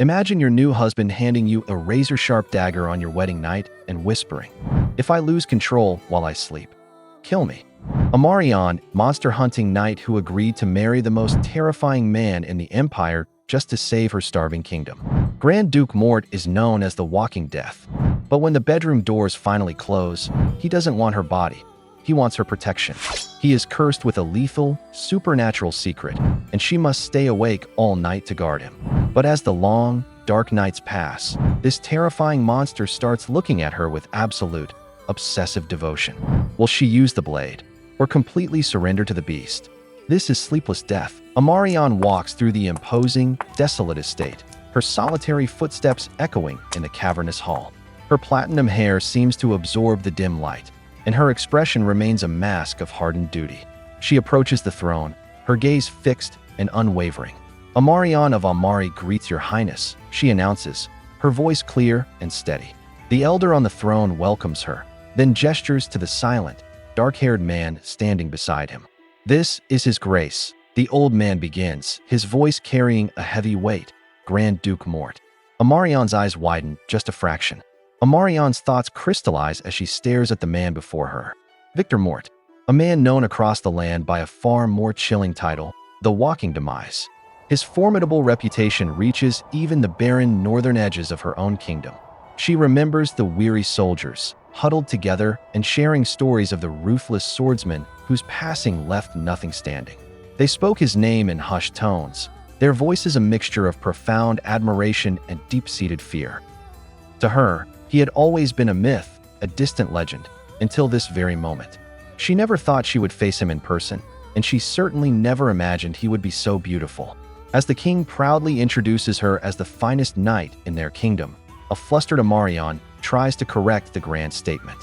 Imagine your new husband handing you a razor-sharp dagger on your wedding night and whispering, "If I lose control while I sleep, kill me." Amarion, monster-hunting knight who agreed to marry the most terrifying man in the Empire just to save her starving kingdom. Grand Duke Mort is known as the Walking Death. But when the bedroom doors finally close, he doesn't want her body. He wants her protection. He is cursed with a lethal, supernatural secret, and she must stay awake all night to guard him. But as the long, dark nights pass, this terrifying monster starts looking at her with absolute, obsessive devotion. Will she use the blade, or completely surrender to the beast? This is Sleepless Death. Amarion walks through the imposing, desolate estate, her solitary footsteps echoing in the cavernous hall. Her platinum hair seems to absorb the dim light, and her expression remains a mask of hardened duty. She approaches the throne, her gaze fixed and unwavering. "Amarion of Amari greets your highness," she announces, her voice clear and steady. The elder on the throne welcomes her, then gestures to the silent, dark-haired man standing beside him. "This is his grace," the old man begins, his voice carrying a heavy weight. "Grand Duke Mort." Amarion's eyes widen just a fraction. Amarion's thoughts crystallize as she stares at the man before her. Victor Mort, a man known across the land by a far more chilling title, the Walking Demise. His formidable reputation reaches even the barren northern edges of her own kingdom. She remembers the weary soldiers, huddled together and sharing stories of the ruthless swordsman whose passing left nothing standing. They spoke his name in hushed tones, their voices a mixture of profound admiration and deep-seated fear. To her, he had always been a myth, a distant legend, until this very moment. She never thought she would face him in person, and she certainly never imagined he would be so beautiful. As the king proudly introduces her as the finest knight in their kingdom, a flustered Amarion tries to correct the grand statement.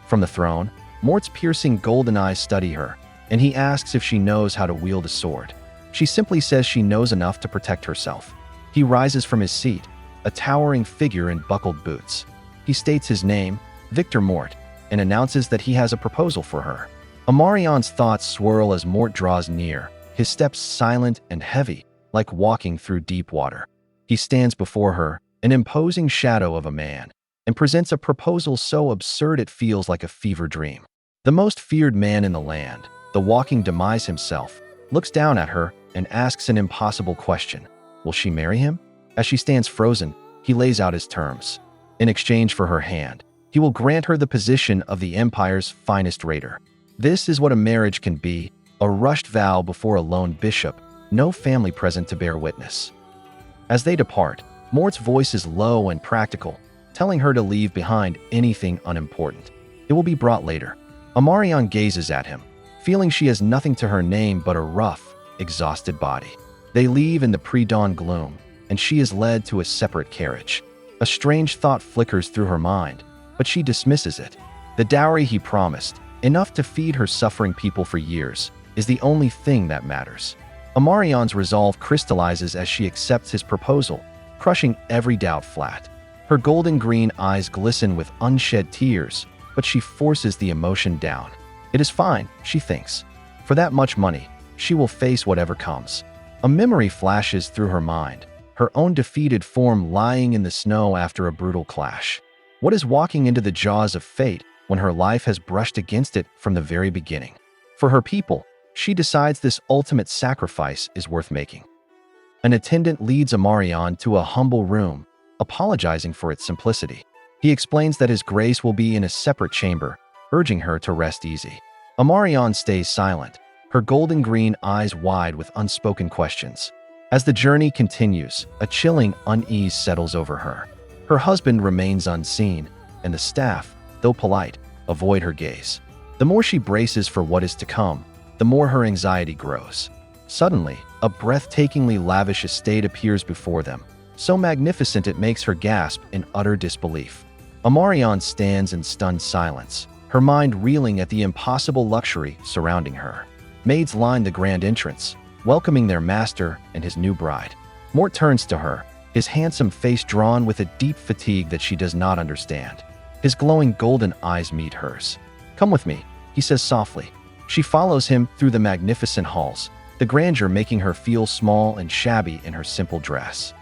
From the throne, Mort's piercing golden eyes study her, and he asks if she knows how to wield a sword. She simply says she knows enough to protect herself. He rises from his seat, a towering figure in buckled boots. He states his name, Victor Mort, and announces that he has a proposal for her. Amarion's thoughts swirl as Mort draws near, his steps silent and heavy, like walking through deep water. He stands before her, an imposing shadow of a man, and presents a proposal so absurd it feels like a fever dream. The most feared man in the land, the Walking Demise himself, looks down at her and asks an impossible question. Will she marry him? As she stands frozen, he lays out his terms. In exchange for her hand, he will grant her the position of the Empire's finest raider. This is what a marriage can be, a rushed vow before a lone bishop, no family present to bear witness. As they depart, Mort's voice is low and practical, telling her to leave behind anything unimportant. It will be brought later. Amarion gazes at him, feeling she has nothing to her name but a rough, exhausted body. They leave in the pre-dawn gloom, and she is led to a separate carriage. A strange thought flickers through her mind, but she dismisses it. The dowry he promised, enough to feed her suffering people for years, is the only thing that matters. Amarion's resolve crystallizes as she accepts his proposal, crushing every doubt flat. Her golden green eyes glisten with unshed tears, but she forces the emotion down. It is fine, she thinks. For that much money, she will face whatever comes. A memory flashes through her mind, her own defeated form lying in the snow after a brutal clash. What is walking into the jaws of fate when her life has brushed against it from the very beginning? For her people, she decides this ultimate sacrifice is worth making. An attendant leads Amarion to a humble room, apologizing for its simplicity. He explains that his grace will be in a separate chamber, urging her to rest easy. Amarion stays silent, her golden green eyes wide with unspoken questions. As the journey continues, a chilling unease settles over her. Her husband remains unseen, and the staff, though polite, avoid her gaze. The more she braces for what is to come, the more her anxiety grows. Suddenly, a breathtakingly lavish estate appears before them, so magnificent it makes her gasp in utter disbelief. Amarion stands in stunned silence, her mind reeling at the impossible luxury surrounding her. Maids line the grand entrance, welcoming their master and his new bride. Mort turns to her, his handsome face drawn with a deep fatigue that she does not understand. His glowing golden eyes meet hers. "Come with me," he says softly. She follows him through the magnificent halls, the grandeur making her feel small and shabby in her simple dress.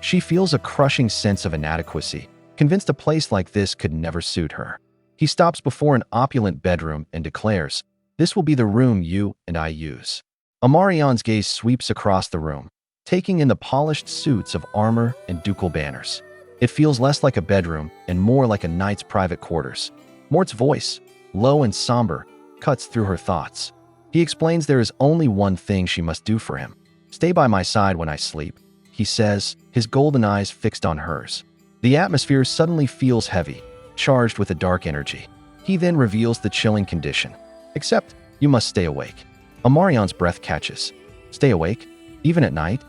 She feels a crushing sense of inadequacy, convinced a place like this could never suit her. He stops before an opulent bedroom and declares, "This will be the room you and I use." Amarion's gaze sweeps across the room, taking in the polished suits of armor and ducal banners. It feels less like a bedroom and more like a knight's private quarters. Mort's voice, low and somber, cuts through her thoughts. He explains there is only one thing she must do for him. "Stay by my side when I sleep," he says, his golden eyes fixed on hers. The atmosphere suddenly feels heavy, charged with a dark energy. He then reveals the chilling condition. "Except, you must stay awake." Amarion's breath catches. "Stay awake? Even at night?"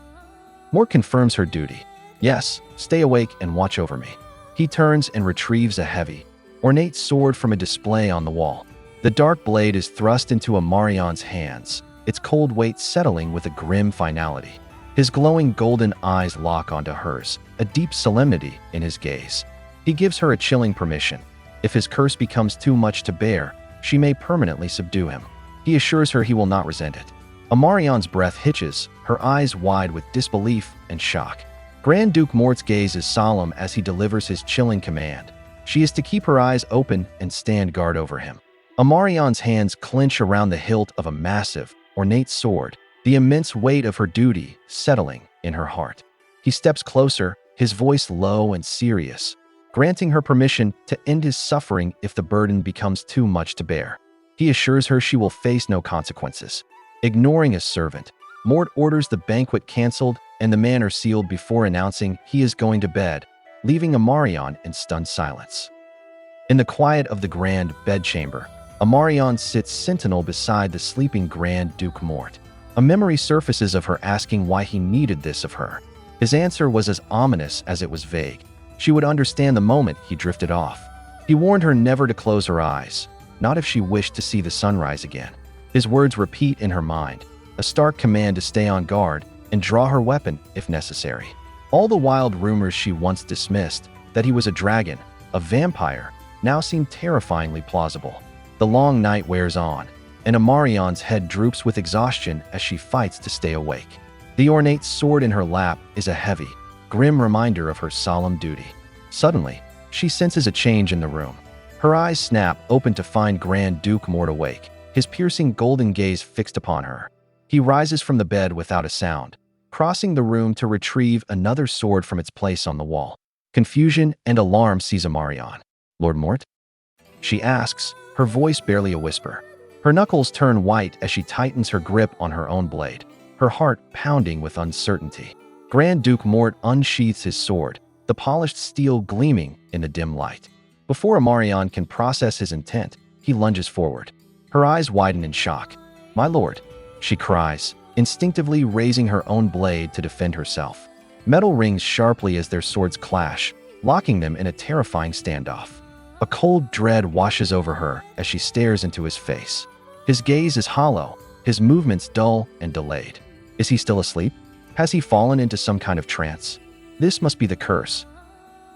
Mort confirms her duty. "Yes, stay awake and watch over me." He turns and retrieves a heavy, ornate sword from a display on the wall. The dark blade is thrust into Amarion's hands, its cold weight settling with a grim finality. His glowing golden eyes lock onto hers, a deep solemnity in his gaze. He gives her a chilling permission. If his curse becomes too much to bear, she may permanently subdue him. He assures her he will not resent it. Amarion's breath hitches, her eyes wide with disbelief and shock. Grand Duke Mort's gaze is solemn as he delivers his chilling command. She is to keep her eyes open and stand guard over him. Amarion's hands clench around the hilt of a massive, ornate sword, the immense weight of her duty settling in her heart. He steps closer, his voice low and serious, granting her permission to end his suffering if the burden becomes too much to bear. He assures her she will face no consequences. Ignoring his servant, Mort orders the banquet canceled and the manor sealed before announcing he is going to bed, leaving Amarion in stunned silence. In the quiet of the grand bedchamber, Amarion sits sentinel beside the sleeping Grand Duke Mort. A memory surfaces of her asking why he needed this of her. His answer was as ominous as it was vague. She would understand the moment he drifted off. He warned her never to close her eyes, not if she wished to see the sunrise again. His words repeat in her mind, a stark command to stay on guard and draw her weapon if necessary. All the wild rumors she once dismissed, that he was a dragon, a vampire, now seemed terrifyingly plausible. The long night wears on, and Amarion's head droops with exhaustion as she fights to stay awake. The ornate sword in her lap is a heavy, grim reminder of her solemn duty. Suddenly, she senses a change in the room. Her eyes snap open to find Grand Duke Mort awake, his piercing golden gaze fixed upon her. He rises from the bed without a sound, crossing the room to retrieve another sword from its place on the wall. Confusion and alarm seize Amarion. "Lord Mort?" she asks, her voice barely a whisper. Her knuckles turn white as she tightens her grip on her own blade, her heart pounding with uncertainty. Grand Duke Mort unsheaths his sword, the polished steel gleaming in the dim light. Before Amarion can process his intent, he lunges forward. Her eyes widen in shock. "My lord," she cries, instinctively raising her own blade to defend herself. Metal rings sharply as their swords clash, locking them in a terrifying standoff. A cold dread washes over her as she stares into his face. His gaze is hollow, his movements dull and delayed. Is he still asleep? Has he fallen into some kind of trance? This must be the curse.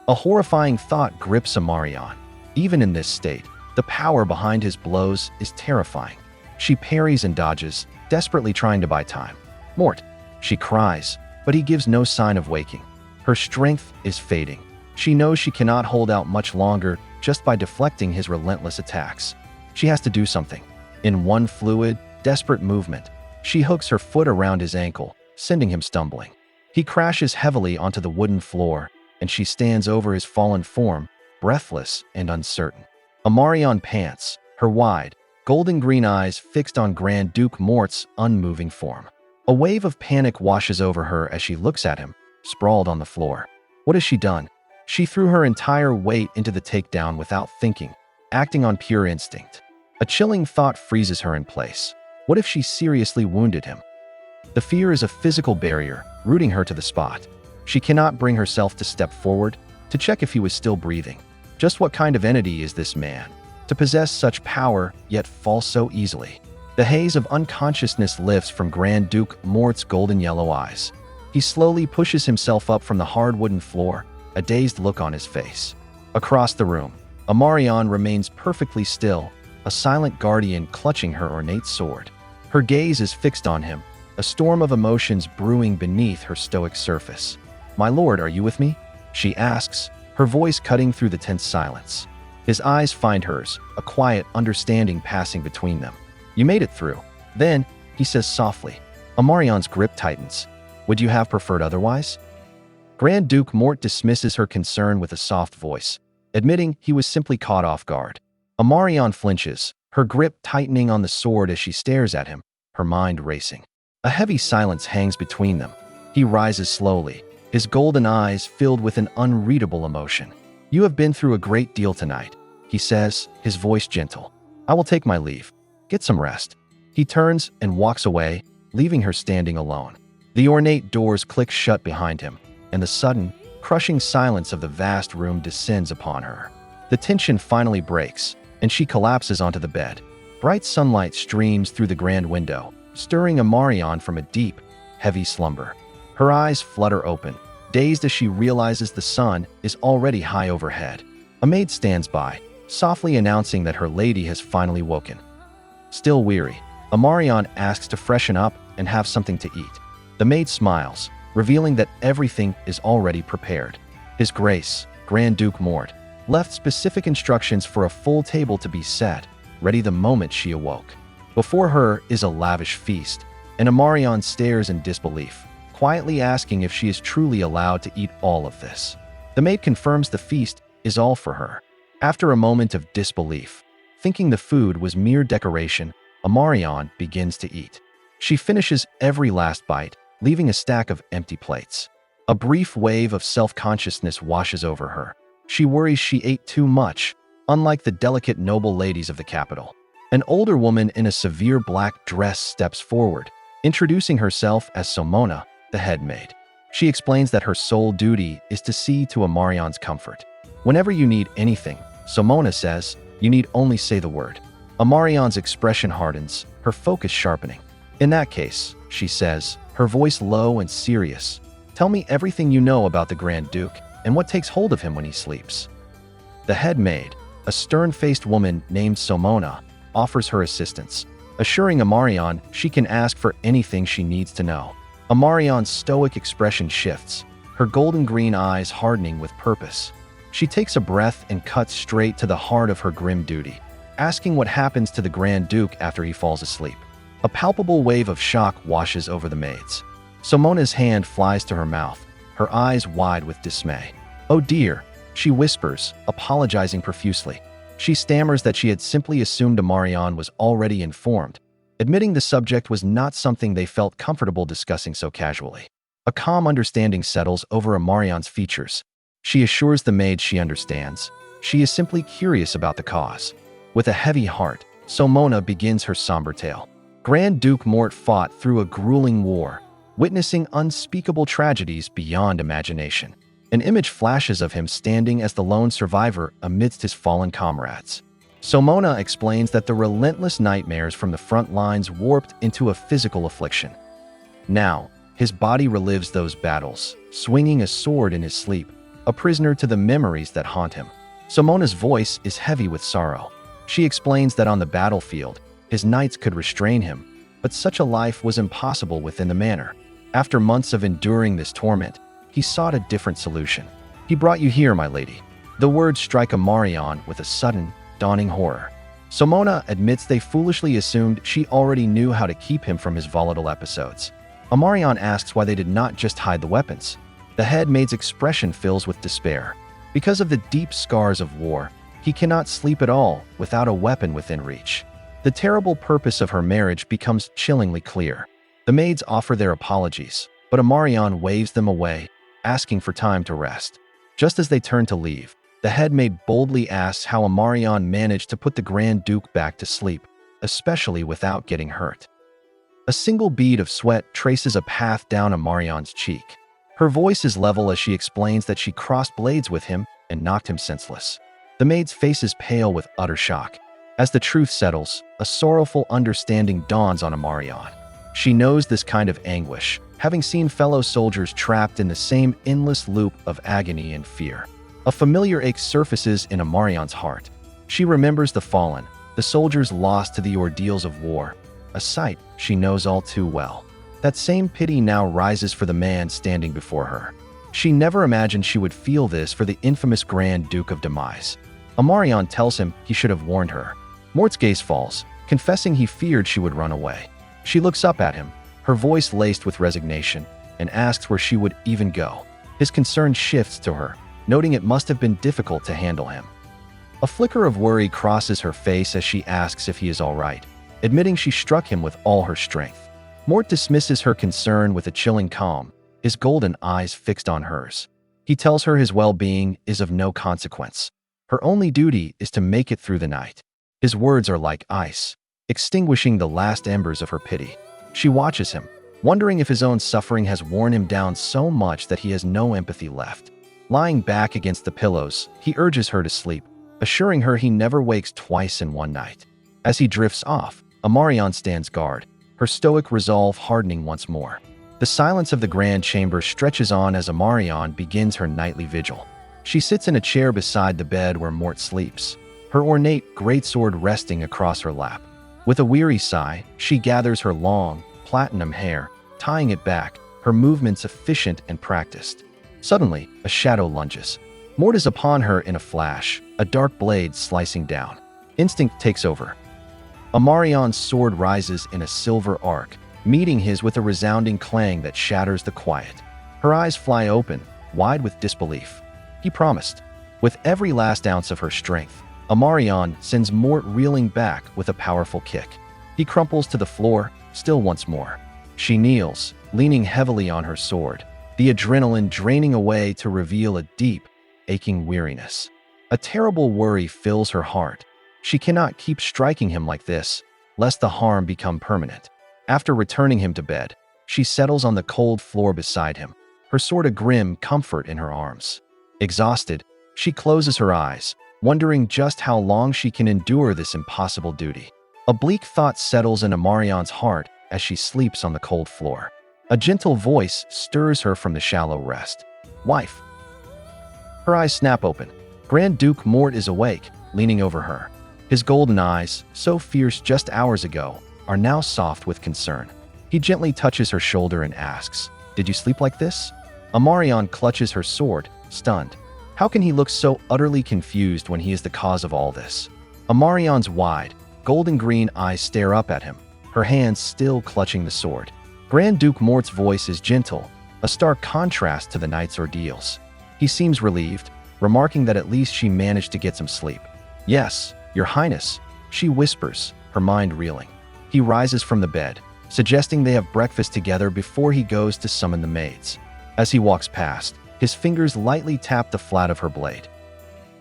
A horrifying thought grips Amarion. Even in this state, the power behind his blows is terrifying. She parries and dodges, desperately trying to buy time. "Mort," she cries, but he gives no sign of waking. Her strength is fading. She knows she cannot hold out much longer just by deflecting his relentless attacks. She has to do something. In one fluid, desperate movement, she hooks her foot around his ankle, sending him stumbling. He crashes heavily onto the wooden floor, and she stands over his fallen form, breathless and uncertain. Amarion pants, her wide, golden green eyes fixed on Grand Duke Mort's unmoving form. A wave of panic washes over her as she looks at him, sprawled on the floor. What has she done? She threw her entire weight into the takedown without thinking, acting on pure instinct. A chilling thought freezes her in place. What if she seriously wounded him? The fear is a physical barrier, rooting her to the spot. She cannot bring herself to step forward, to check if he was still breathing. Just what kind of entity is this man, to possess such power yet fall so easily? The haze of unconsciousness lifts from Grand Duke Mort's golden yellow eyes. He slowly pushes himself up from the hard wooden floor, a dazed look on his face. Across the room, Amarion remains perfectly still, a silent guardian clutching her ornate sword. Her gaze is fixed on him, a storm of emotions brewing beneath her stoic surface. "My lord, are you with me?" she asks, her voice cutting through the tense silence. His eyes find hers, a quiet understanding passing between them. "You made it through." Then, he says softly. Amarion's grip tightens. "Would you have preferred otherwise?" Grand Duke Mort dismisses her concern with a soft voice, admitting he was simply caught off guard. Amarion flinches, her grip tightening on the sword as she stares at him, her mind racing. A heavy silence hangs between them. He rises slowly, his golden eyes filled with an unreadable emotion. "You have been through a great deal tonight," he says, his voice gentle. "I will take my leave. Get some rest." He turns and walks away, leaving her standing alone. The ornate doors click shut behind him, and the sudden, crushing silence of the vast room descends upon her. The tension finally breaks, and she collapses onto the bed. Bright sunlight streams through the grand window, stirring Amarion from a deep, heavy slumber. Her eyes flutter open, dazed as she realizes the sun is already high overhead. A maid stands by, softly announcing that her lady has finally woken. Still weary, Amarion asks to freshen up and have something to eat. The maid smiles, revealing that everything is already prepared. His Grace, Grand Duke Mort, left specific instructions for a full table to be set, ready the moment she awoke. Before her is a lavish feast, and Amarion stares in disbelief, quietly asking if she is truly allowed to eat all of this. The maid confirms the feast is all for her. After a moment of disbelief, thinking the food was mere decoration, Amarion begins to eat. She finishes every last bite, leaving a stack of empty plates. A brief wave of self-consciousness washes over her. She worries she ate too much, unlike the delicate noble ladies of the capital. An older woman in a severe black dress steps forward, introducing herself as Somona, the head maid. She explains that her sole duty is to see to Amarion's comfort. "Whenever you need anything," Somona says, "you need only say the word." Amarion's expression hardens, her focus sharpening. "In that case," she says, her voice low and serious, "tell me everything you know about the Grand Duke and what takes hold of him when he sleeps." The head maid, a stern-faced woman named Somona, offers her assistance, assuring Amarion she can ask for anything she needs to know. Amarion's stoic expression shifts, her golden green eyes hardening with purpose. She takes a breath and cuts straight to the heart of her grim duty, asking what happens to the Grand Duke after he falls asleep. A palpable wave of shock washes over the maids. Somona's hand flies to her mouth, her eyes wide with dismay. "Oh dear," she whispers, apologizing profusely. She stammers that she had simply assumed Amarion was already informed, admitting the subject was not something they felt comfortable discussing so casually. A calm understanding settles over Amarion's features. She assures the maid she understands. She is simply curious about the cause. With a heavy heart, Somona begins her somber tale. Grand Duke Mort fought through a grueling war, witnessing unspeakable tragedies beyond imagination. An image flashes of him standing as the lone survivor amidst his fallen comrades. Somona explains that the relentless nightmares from the front lines warped into a physical affliction. Now, his body relives those battles, swinging a sword in his sleep, a prisoner to the memories that haunt him. Somona's voice is heavy with sorrow. She explains that on the battlefield, his knights could restrain him, but such a life was impossible within the manor. After months of enduring this torment, he sought a different solution. "He brought you here, my lady." The words strike Amarion with a sudden, dawning horror. Somona admits they foolishly assumed she already knew how to keep him from his volatile episodes. Amarion asks why they did not just hide the weapons. The head maid's expression fills with despair. Because of the deep scars of war, he cannot sleep at all without a weapon within reach. The terrible purpose of her marriage becomes chillingly clear. The maids offer their apologies, but Amarion waves them away, asking for time to rest. Just as they turn to leave, the head maid boldly asks how Amarion managed to put the Grand Duke back to sleep, especially without getting hurt. A single bead of sweat traces a path down Amarion's cheek. Her voice is level as she explains that she crossed blades with him and knocked him senseless. The maid's face is pale with utter shock. As the truth settles, a sorrowful understanding dawns on Amarion. She knows this kind of anguish, having seen fellow soldiers trapped in the same endless loop of agony and fear. A familiar ache surfaces in Amarion's heart. She remembers the fallen, the soldiers lost to the ordeals of war, a sight she knows all too well. That same pity now rises for the man standing before her. She never imagined she would feel this for the infamous Grand Duke of Demise. Amarion tells him he should have warned her. Mort's gaze falls, confessing he feared she would run away. She looks up at him, her voice laced with resignation, and asks where she would even go. His concern shifts to her, noting it must have been difficult to handle him. A flicker of worry crosses her face as she asks if he is all right, admitting she struck him with all her strength. Mort dismisses her concern with a chilling calm, his golden eyes fixed on hers. He tells her his well-being is of no consequence. Her only duty is to make it through the night. His words are like ice, extinguishing the last embers of her pity. She watches him, wondering if his own suffering has worn him down so much that he has no empathy left. Lying back against the pillows, he urges her to sleep, assuring her he never wakes twice in one night. As he drifts off, Amarion stands guard, her stoic resolve hardening once more. The silence of the grand chamber stretches on as Amarion begins her nightly vigil. She sits in a chair beside the bed where Mort sleeps, her ornate greatsword resting across her lap. With a weary sigh, she gathers her long, platinum hair, tying it back, her movements efficient and practiced. Suddenly, a shadow lunges. Mort is upon her in a flash, a dark blade slicing down. Instinct takes over. Amarion's sword rises in a silver arc, meeting his with a resounding clang that shatters the quiet. Her eyes fly open, wide with disbelief. He promised. With every last ounce of her strength, Amarion sends Mort reeling back with a powerful kick. He crumples to the floor, still once more. She kneels, leaning heavily on her sword, the adrenaline draining away to reveal a deep, aching weariness. A terrible worry fills her heart. She cannot keep striking him like this, lest the harm become permanent. After returning him to bed, she settles on the cold floor beside him, her sword a grim comfort in her arms. Exhausted, she closes her eyes, wondering just how long she can endure this impossible duty. A bleak thought settles in Amarion's heart as she sleeps on the cold floor. A gentle voice stirs her from the shallow rest. "Wife." Her eyes snap open. Grand Duke Mort is awake, leaning over her. His golden eyes, so fierce just hours ago, are now soft with concern. He gently touches her shoulder and asks, "Did you sleep like this?" Amarion clutches her sword, stunned. How can he look so utterly confused when he is the cause of all this? Amarion's wide, golden-green eyes stare up at him, her hands still clutching the sword. Grand Duke Mort's voice is gentle, a stark contrast to the night's ordeals. He seems relieved, remarking that at least she managed to get some sleep. "Yes, Your Highness," she whispers, her mind reeling. He rises from the bed, suggesting they have breakfast together before he goes to summon the maids. As he walks past, his fingers lightly tap the flat of her blade.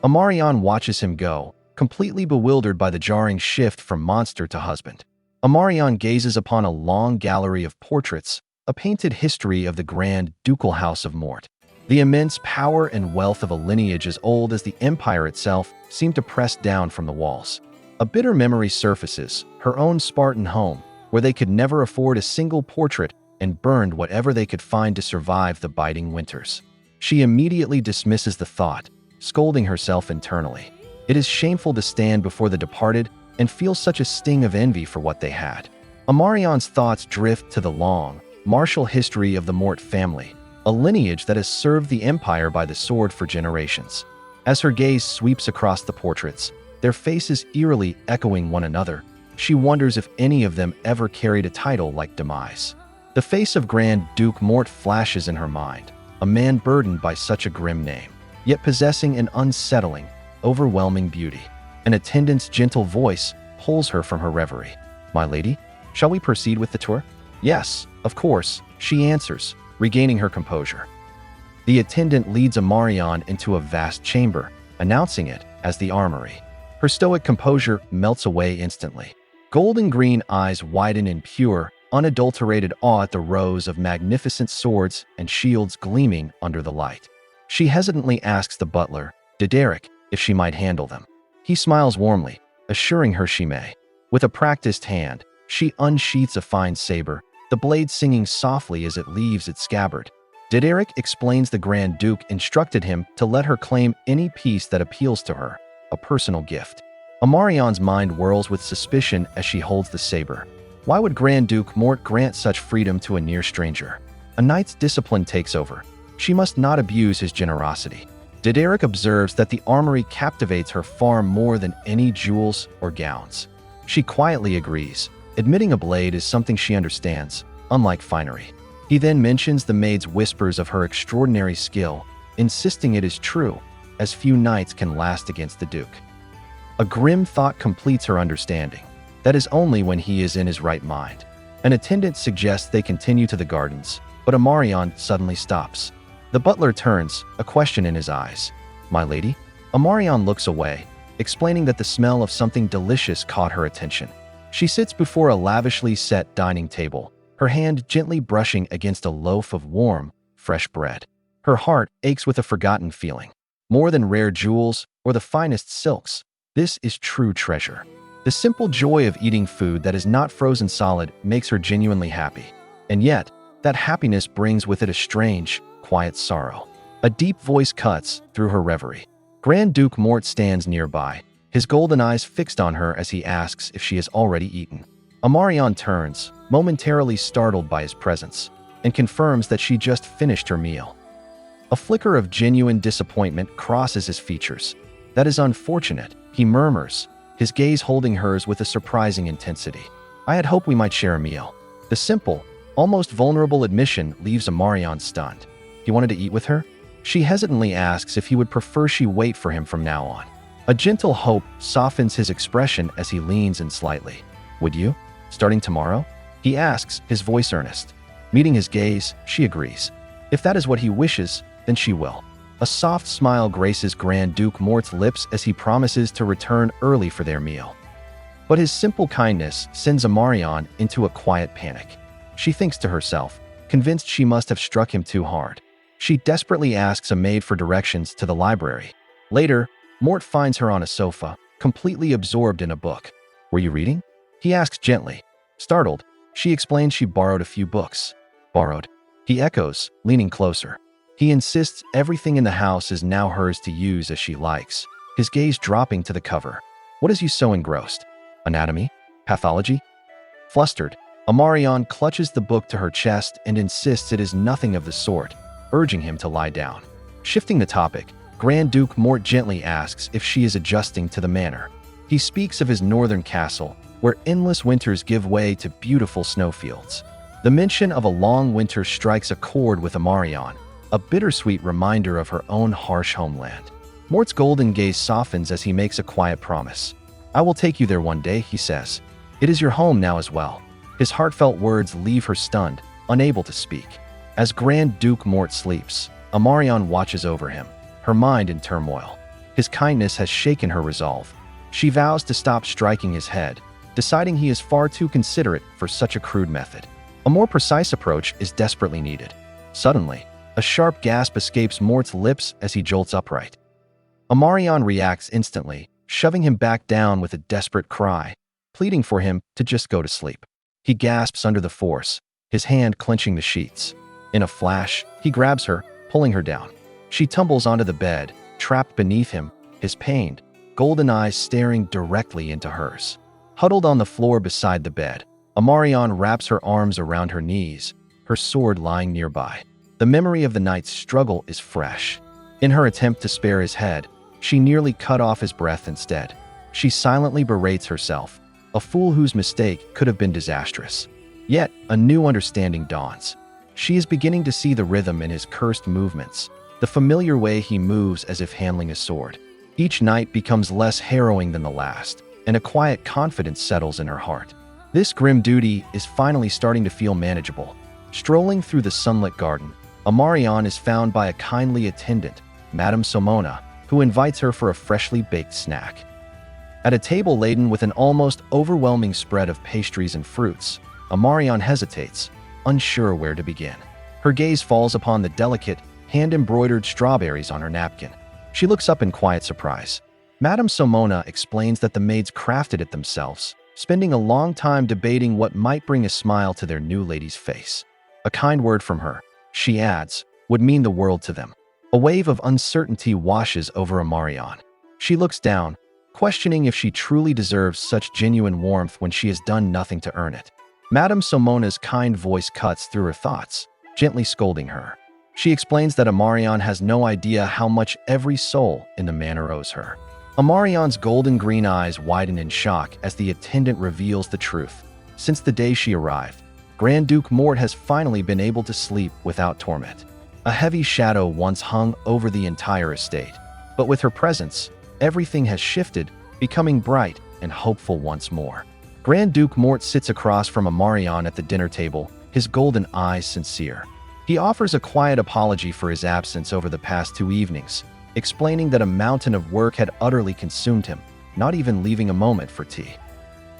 Amarion watches him go, completely bewildered by the jarring shift from monster to husband. Amarion gazes upon a long gallery of portraits, a painted history of the Grand Ducal House of Mort. The immense power and wealth of a lineage as old as the Empire itself seem to press down from the walls. A bitter memory surfaces, her own Spartan home, where they could never afford a single portrait and burned whatever they could find to survive the biting winters. She immediately dismisses the thought, scolding herself internally. It is shameful to stand before the departed and feel such a sting of envy for what they had. Amarion's thoughts drift to the long, martial history of the Mort family, a lineage that has served the Empire by the sword for generations. As her gaze sweeps across the portraits, their faces eerily echoing one another, she wonders if any of them ever carried a title like Demise. The face of Grand Duke Mort flashes in her mind, a man burdened by such a grim name, yet possessing an unsettling, overwhelming beauty. An attendant's gentle voice pulls her from her reverie. "My lady, shall we proceed with the tour?" "Yes, of course," she answers, regaining her composure. The attendant leads Amarion into a vast chamber, announcing it as the armory. Her stoic composure melts away instantly. Golden green eyes widen in pure, unadulterated awe at the rows of magnificent swords and shields gleaming under the light. She hesitantly asks the butler, Dagger, if she might handle them. He smiles warmly, assuring her she may. With a practiced hand, she unsheaths a fine saber, the blade singing softly as it leaves its scabbard. Dagger explains the Grand Duke instructed him to let her claim any piece that appeals to her, a personal gift. Amarion's mind whirls with suspicion as she holds the saber. Why would Grand Duke Mort grant such freedom to a near stranger? A knight's discipline takes over. She must not abuse his generosity. Dideric observes that the armory captivates her far more than any jewels or gowns. She quietly agrees, admitting a blade is something she understands, unlike finery. He then mentions the maid's whispers of her extraordinary skill, insisting it is true, as few knights can last against the Duke. A grim thought completes her understanding. That is only when he is in his right mind. An attendant suggests they continue to the gardens, but Amarion suddenly stops. The butler turns, a question in his eyes. "My lady?" Amarion looks away, explaining that the smell of something delicious caught her attention. She sits before a lavishly set dining table, her hand gently brushing against a loaf of warm, fresh bread. Her heart aches with a forgotten feeling. More than rare jewels or the finest silks, this is true treasure. The simple joy of eating food that is not frozen solid makes her genuinely happy. And yet, that happiness brings with it a strange, quiet sorrow. A deep voice cuts through her reverie. Grand Duke Mort stands nearby, his golden eyes fixed on her as he asks if she has already eaten. Amarion turns, momentarily startled by his presence, and confirms that she just finished her meal. A flicker of genuine disappointment crosses his features. "That is unfortunate," he murmurs, his gaze holding hers with a surprising intensity. "I had hoped we might share a meal." The simple, almost vulnerable admission leaves Amarion stunned. He wanted to eat with her? She hesitantly asks if he would prefer she wait for him from now on. A gentle hope softens his expression as he leans in slightly. "Would you? Starting tomorrow?" he asks, his voice earnest. Meeting his gaze, she agrees. If that is what he wishes, then she will. A soft smile graces Grand Duke Mort's lips as he promises to return early for their meal. But his simple kindness sends Amarion into a quiet panic. She thinks to herself, convinced she must have struck him too hard. She desperately asks a maid for directions to the library. Later, Mort finds her on a sofa, completely absorbed in a book. "Were you reading?" he asks gently. Startled, she explains she borrowed a few books. "Borrowed?" he echoes, leaning closer. He insists everything in the house is now hers to use as she likes, his gaze dropping to the cover. "What has you so engrossed? Anatomy? Pathology?" Flustered, Amarion clutches the book to her chest and insists it is nothing of the sort, urging him to lie down. Shifting the topic, Grand Duke Mort gently asks if she is adjusting to the manor. He speaks of his northern castle, where endless winters give way to beautiful snowfields. The mention of a long winter strikes a chord with Amarion, a bittersweet reminder of her own harsh homeland. Mort's golden gaze softens as he makes a quiet promise. "I will take you there one day," he says. "It is your home now as well." His heartfelt words leave her stunned, unable to speak. As Grand Duke Mort sleeps, Amarion watches over him, her mind in turmoil. His kindness has shaken her resolve. She vows to stop striking his head, deciding he is far too considerate for such a crude method. A more precise approach is desperately needed. Suddenly, a sharp gasp escapes Mort's lips as he jolts upright. Amarion reacts instantly, shoving him back down with a desperate cry, pleading for him to just go to sleep. He gasps under the force, his hand clenching the sheets. In a flash, he grabs her, pulling her down. She tumbles onto the bed, trapped beneath him, his pained, golden eyes staring directly into hers. Huddled on the floor beside the bed, Amarion wraps her arms around her knees, her sword lying nearby. The memory of the night's struggle is fresh. In her attempt to spare his head, she nearly cut off his breath instead. She silently berates herself, a fool whose mistake could have been disastrous. Yet, a new understanding dawns. She is beginning to see the rhythm in his cursed movements, the familiar way he moves as if handling a sword. Each night becomes less harrowing than the last, and a quiet confidence settles in her heart. This grim duty is finally starting to feel manageable. Strolling through the sunlit garden, Amarion is found by a kindly attendant, Madame Somona, who invites her for a freshly baked snack. At a table laden with an almost overwhelming spread of pastries and fruits, Amarion hesitates, unsure where to begin. Her gaze falls upon the delicate, hand-embroidered strawberries on her napkin. She looks up in quiet surprise. Madame Somona explains that the maids crafted it themselves, spending a long time debating what might bring a smile to their new lady's face. A kind word from her, she adds, would mean the world to them. A wave of uncertainty washes over Amarion. She looks down, questioning if she truly deserves such genuine warmth when she has done nothing to earn it. Madame Somona's kind voice cuts through her thoughts, gently scolding her. She explains that Amarion has no idea how much every soul in the manor owes her. Amarion's golden green eyes widen in shock as the attendant reveals the truth. Since the day she arrived, Grand Duke Mort has finally been able to sleep without torment. A heavy shadow once hung over the entire estate, but with her presence, everything has shifted, becoming bright and hopeful once more. Grand Duke Mort sits across from Amarion at the dinner table, his golden eyes sincere. He offers a quiet apology for his absence over the past 2 evenings, explaining that a mountain of work had utterly consumed him, not even leaving a moment for tea.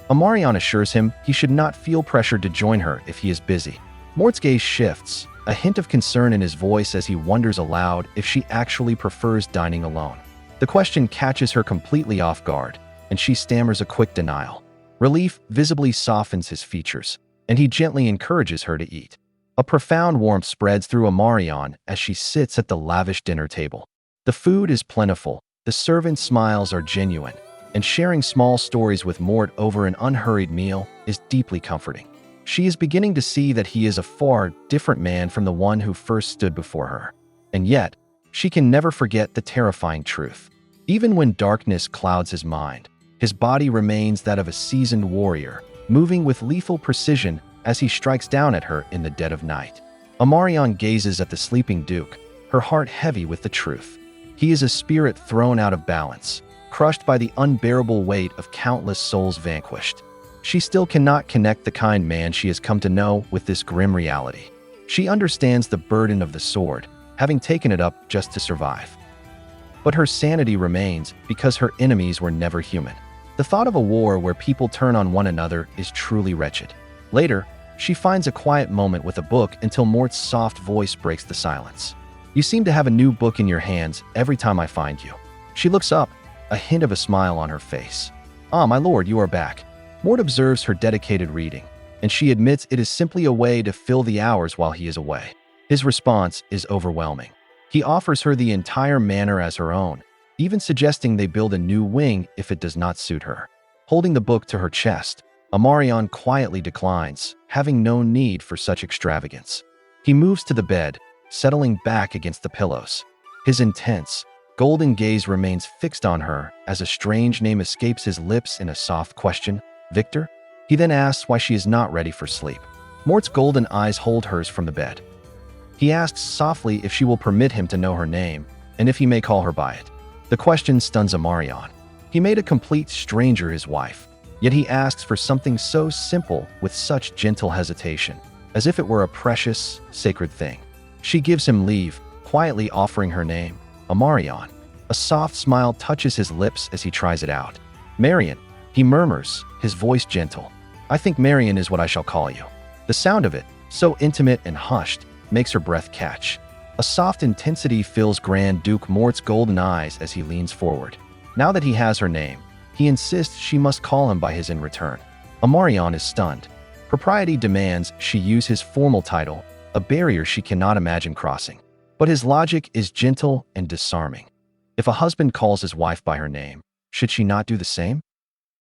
Amarion assures him he should not feel pressured to join her if he is busy. Mort's gaze shifts, a hint of concern in his voice as he wonders aloud if she actually prefers dining alone. The question catches her completely off guard, and she stammers a quick denial. Relief visibly softens his features, and he gently encourages her to eat. A profound warmth spreads through Amarion as she sits at the lavish dinner table. The food is plentiful, the servants' smiles are genuine, and sharing small stories with Mort over an unhurried meal is deeply comforting. She is beginning to see that he is a far different man from the one who first stood before her. And yet, she can never forget the terrifying truth. Even when darkness clouds his mind, his body remains that of a seasoned warrior, moving with lethal precision as he strikes down at her in the dead of night. Amarion gazes at the sleeping duke, her heart heavy with the truth. He is a spirit thrown out of balance, crushed by the unbearable weight of countless souls vanquished. She still cannot connect the kind man she has come to know with this grim reality. She understands the burden of the sword, having taken it up just to survive. But her sanity remains because her enemies were never human. The thought of a war where people turn on one another is truly wretched. Later, she finds a quiet moment with a book until Mort's soft voice breaks the silence. "You seem to have a new book in your hands every time I find you." She looks up, a hint of a smile on her face. "Ah, my lord, you are back." Mort observes her dedicated reading, and she admits it is simply a way to fill the hours while he is away. His response is overwhelming. He offers her the entire manor as her own, even suggesting they build a new wing if it does not suit her. Holding the book to her chest, Amarion quietly declines, having no need for such extravagance. He moves to the bed, settling back against the pillows. His intense, golden gaze remains fixed on her as a strange name escapes his lips in a soft question. "Victor?" He then asks why she is not ready for sleep. Mort's golden eyes hold hers from the bed. He asks softly if she will permit him to know her name, and if he may call her by it. The question stuns Amarion. He made a complete stranger his wife, yet he asks for something so simple with such gentle hesitation, as if it were a precious, sacred thing. She gives him leave, quietly offering her name, Amarion. A soft smile touches his lips as he tries it out. "Marion," he murmurs, his voice gentle. "I think Marion is what I shall call you." The sound of it, so intimate and hushed, makes her breath catch. A soft intensity fills Grand Duke Mort's golden eyes as he leans forward. Now that he has her name, he insists she must call him by his in return. Amarion is stunned. Propriety demands she use his formal title, a barrier she cannot imagine crossing. But his logic is gentle and disarming. If a husband calls his wife by her name, should she not do the same?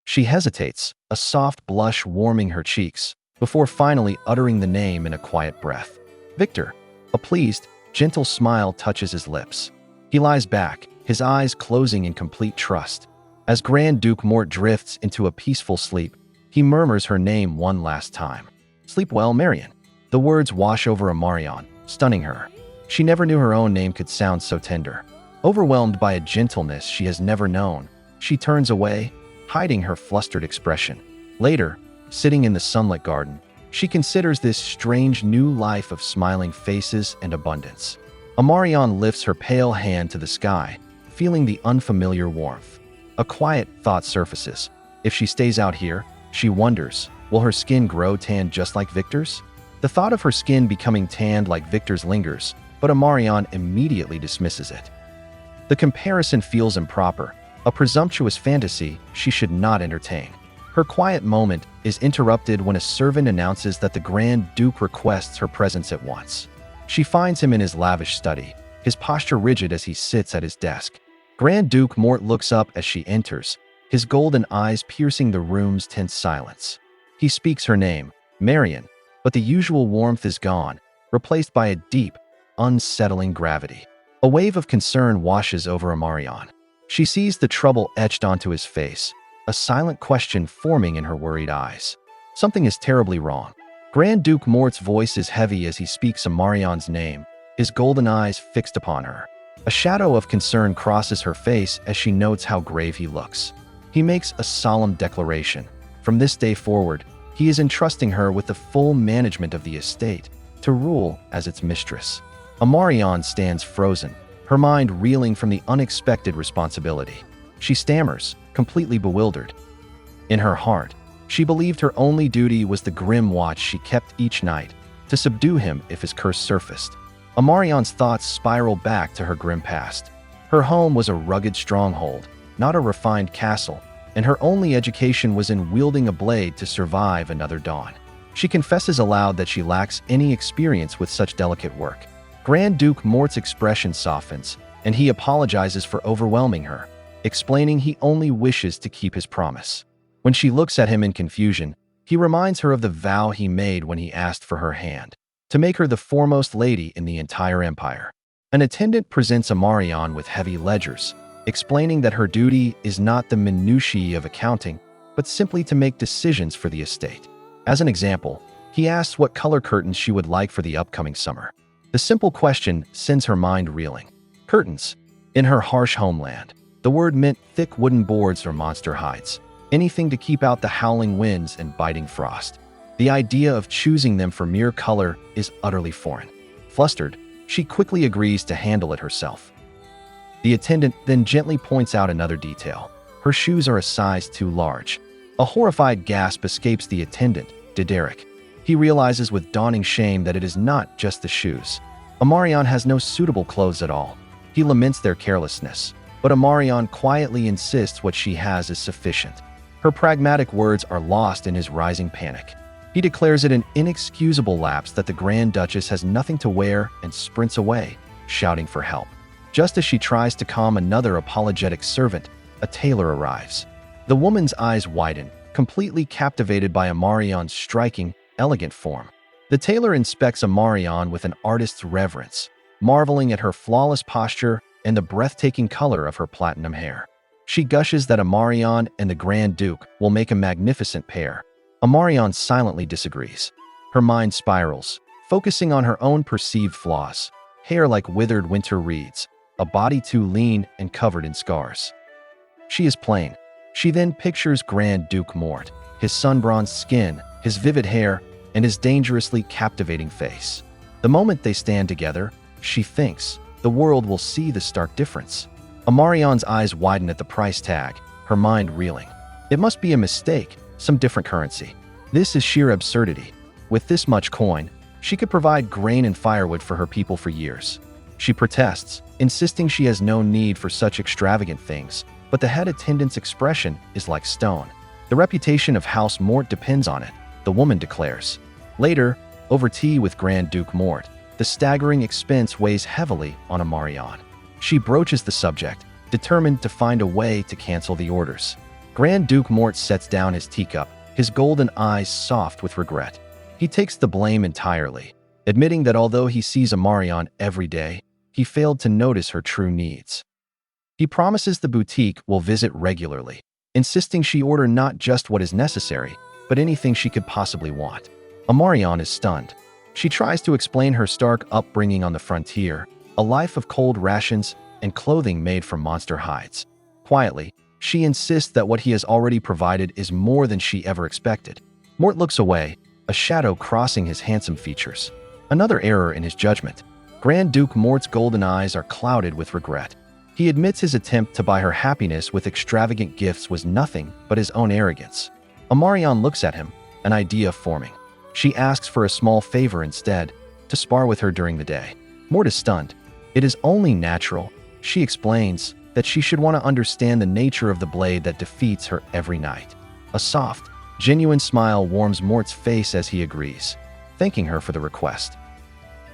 She hesitates, a soft blush warming her cheeks, before finally uttering the name in a quiet breath. "Victor." A pleased, gentle smile touches his lips. He lies back, his eyes closing in complete trust. As Grand Duke Mort drifts into a peaceful sleep, he murmurs her name one last time. "Sleep well, Marion." The words wash over Amarion, stunning her. She never knew her own name could sound so tender. Overwhelmed by a gentleness she has never known, she turns away, hiding her flustered expression. Later, sitting in the sunlit garden, she considers this strange new life of smiling faces and abundance. Amarion lifts her pale hand to the sky, feeling the unfamiliar warmth. A quiet thought surfaces. If she stays out here, she wonders, will her skin grow tanned just like Victor's? The thought of her skin becoming tanned like Victor's lingers, but Amarion immediately dismisses it. The comparison feels improper, a presumptuous fantasy she should not entertain. Her quiet moment is interrupted when a servant announces that the Grand Duke requests her presence at once. She finds him in his lavish study, his posture rigid as he sits at his desk. Grand Duke Mort looks up as she enters, his golden eyes piercing the room's tense silence. He speaks her name, Marion, but the usual warmth is gone, replaced by a deep, unsettling gravity. A wave of concern washes over Amarion. She sees the trouble etched onto his face, a silent question forming in her worried eyes. Something is terribly wrong. Grand Duke Mort's voice is heavy as he speaks Amarion's name, his golden eyes fixed upon her. A shadow of concern crosses her face as she notes how grave he looks. He makes a solemn declaration. From this day forward, he is entrusting her with the full management of the estate, to rule as its mistress. Amarion stands frozen, her mind reeling from the unexpected responsibility. She stammers, completely bewildered. In her heart, she believed her only duty was the grim watch she kept each night, to subdue him if his curse surfaced. Amarion's thoughts spiral back to her grim past. Her home was a rugged stronghold, not a refined castle, and her only education was in wielding a blade to survive another dawn. She confesses aloud that she lacks any experience with such delicate work. Grand Duke Mort's expression softens, and he apologizes for overwhelming her, explaining he only wishes to keep his promise. When she looks at him in confusion, he reminds her of the vow he made when he asked for her hand, to make her the foremost lady in the entire empire. An attendant presents Amarion with heavy ledgers, explaining that her duty is not the minutiae of accounting, but simply to make decisions for the estate. As an example, he asks what color curtains she would like for the upcoming summer. The simple question sends her mind reeling. Curtains. In her harsh homeland, the word meant thick wooden boards or monster hides, anything to keep out the howling winds and biting frost. The idea of choosing them for mere color is utterly foreign. Flustered, she quickly agrees to handle it herself. The attendant then gently points out another detail. Her shoes are a size too large. A horrified gasp escapes the attendant, Dederick. He realizes with dawning shame that it is not just the shoes. Amarion has no suitable clothes at all. He laments their carelessness, but Amarion quietly insists what she has is sufficient. Her pragmatic words are lost in his rising panic. He declares it an inexcusable lapse that the Grand Duchess has nothing to wear and sprints away, shouting for help. Just as she tries to calm another apologetic servant, a tailor arrives. The woman's eyes widen, completely captivated by Amarion's striking, elegant form. The tailor inspects Amarion with an artist's reverence, marveling at her flawless posture and the breathtaking color of her platinum hair. She gushes that Amarion and the Grand Duke will make a magnificent pair. Amarion silently disagrees. Her mind spirals, focusing on her own perceived flaws. Hair like withered winter reeds, a body too lean and covered in scars. She is plain. She then pictures Grand Duke Mort, his sun-bronzed skin, his vivid hair, and his dangerously captivating face. The moment they stand together, she thinks, the world will see the stark difference. Amarion's eyes widen at the price tag, her mind reeling. It must be a mistake, some different currency. This is sheer absurdity. With this much coin, she could provide grain and firewood for her people for years. She protests, insisting she has no need for such extravagant things, but the head attendant's expression is like stone. The reputation of House Mort depends on it, the woman declares. Later, over tea with Grand Duke Mort, the staggering expense weighs heavily on Amarion. She broaches the subject, determined to find a way to cancel the orders. Grand Duke Mort sets down his teacup, his golden eyes soft with regret. He takes the blame entirely, admitting that although he sees Amarion every day, he failed to notice her true needs. He promises the boutique will visit regularly, insisting she order not just what is necessary, but anything she could possibly want. Amarion is stunned. She tries to explain her stark upbringing on the frontier, a life of cold rations and clothing made from monster hides. Quietly, she insists that what he has already provided is more than she ever expected. Mort looks away, a shadow crossing his handsome features. Another error in his judgment. Grand Duke Mort's golden eyes are clouded with regret. He admits his attempt to buy her happiness with extravagant gifts was nothing but his own arrogance. Amarion looks at him, an idea forming. She asks for a small favor instead, to spar with her during the day. Mort is stunned. It is only natural, she explains, that she should want to understand the nature of the blade that defeats her every night. A soft, genuine smile warms Mort's face as he agrees, thanking her for the request.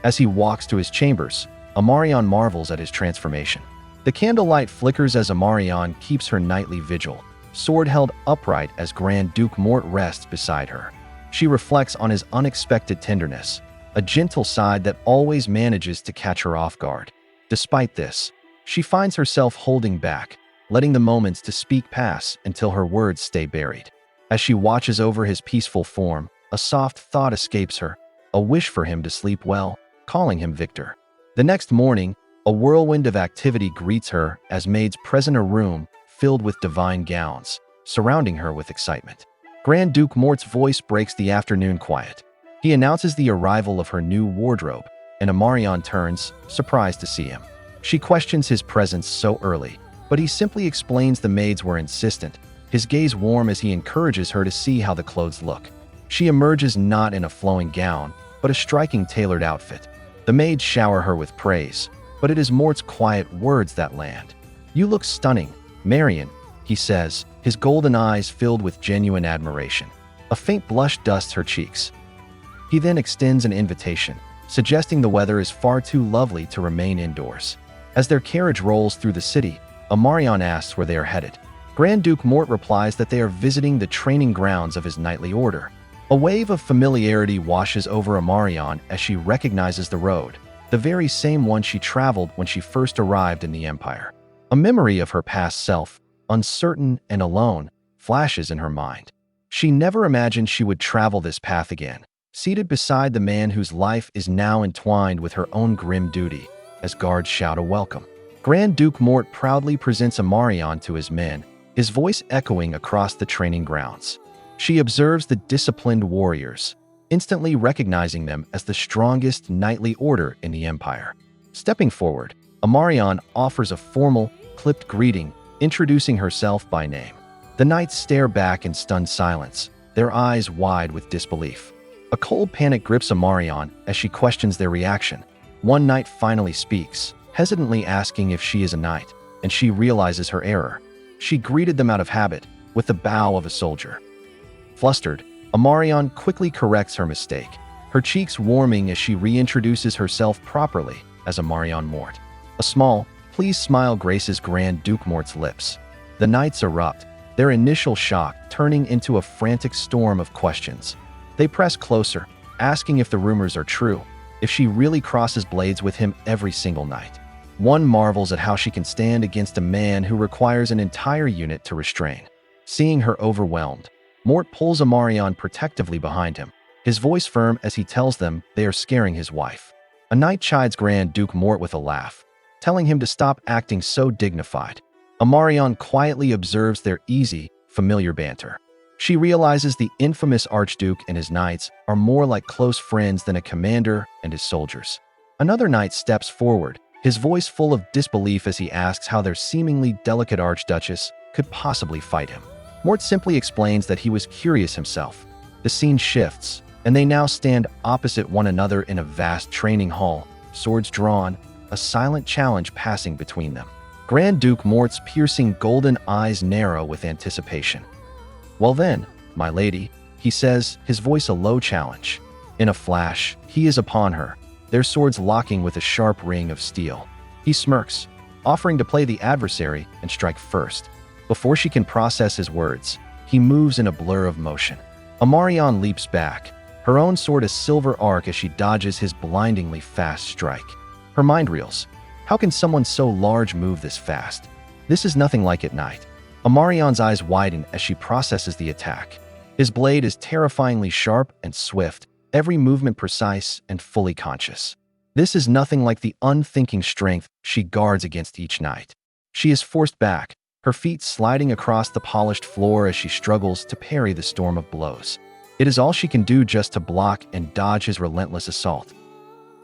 As he walks to his chambers, Amarion marvels at his transformation. The candlelight flickers as Amarion keeps her nightly vigil, sword held upright as Grand Duke Mort rests beside her. She reflects on his unexpected tenderness, a gentle side that always manages to catch her off guard. Despite this, she finds herself holding back, letting the moments to speak pass until her words stay buried. As she watches over his peaceful form, a soft thought escapes her, a wish for him to sleep well, calling him Victor. The next morning, a whirlwind of activity greets her as maids present a room filled with divine gowns, surrounding her with excitement. Grand Duke Mort's voice breaks the afternoon quiet. He announces the arrival of her new wardrobe, and Amarion turns, surprised to see him. She questions his presence so early, but he simply explains the maids were insistent, his gaze warm as he encourages her to see how the clothes look. She emerges not in a flowing gown, but a striking tailored outfit. The maids shower her with praise, but it is Mort's quiet words that land. "You look stunning, Marion," he says, his golden eyes filled with genuine admiration. A faint blush dusts her cheeks. He then extends an invitation, suggesting the weather is far too lovely to remain indoors. As their carriage rolls through the city, Amarion asks where they are headed. Grand Duke Mort replies that they are visiting the training grounds of his knightly order. A wave of familiarity washes over Amarion as she recognizes the road, the very same one she traveled when she first arrived in the Empire. A memory of her past self, uncertain and alone, flashes in her mind. She never imagined she would travel this path again, seated beside the man whose life is now entwined with her own grim duty, as guards shout a welcome. Grand Duke Mort proudly presents Amarion to his men, his voice echoing across the training grounds. She observes the disciplined warriors, instantly recognizing them as the strongest knightly order in the Empire. Stepping forward, Amarion offers a formal, clipped greeting, introducing herself by name. The knights stare back in stunned silence, their eyes wide with disbelief. A cold panic grips Amarion as she questions their reaction. One knight finally speaks, hesitantly asking if she is a knight, and she realizes her error. She greeted them out of habit, with the bow of a soldier. Flustered, Amarion quickly corrects her mistake, her cheeks warming as she reintroduces herself properly as Amarion Mort. A small, "Please smile" graces Grand Duke Mort's lips. The knights erupt, their initial shock turning into a frantic storm of questions. They press closer, asking if the rumors are true, if she really crosses blades with him every single night. One marvels at how she can stand against a man who requires an entire unit to restrain. Seeing her overwhelmed, Mort pulls Amarion protectively behind him, his voice firm as he tells them they are scaring his wife. A knight chides Grand Duke Mort with a laugh, telling him to stop acting so dignified. Amarion quietly observes their easy, familiar banter. She realizes the infamous Archduke and his knights are more like close friends than a commander and his soldiers. Another knight steps forward, his voice full of disbelief as he asks how their seemingly delicate Archduchess could possibly fight him. Mort simply explains that he was curious himself. The scene shifts, and they now stand opposite one another in a vast training hall, swords drawn, a silent challenge passing between them. Grand Duke Mort's piercing golden eyes narrow with anticipation. "Well then, my lady," he says, his voice a low challenge. In a flash, he is upon her, their swords locking with a sharp ring of steel. He smirks, offering to play the adversary and strike first. Before she can process his words, he moves in a blur of motion. Amarion leaps back, her own sword a silver arc as she dodges his blindingly fast strike. Her mind reels. How can someone so large move this fast? This is nothing like at night. Amarion's eyes widen as she processes the attack. His blade is terrifyingly sharp and swift, every movement precise and fully conscious. This is nothing like the unthinking strength she guards against each night. She is forced back, her feet sliding across the polished floor as she struggles to parry the storm of blows. It is all she can do just to block and dodge his relentless assault.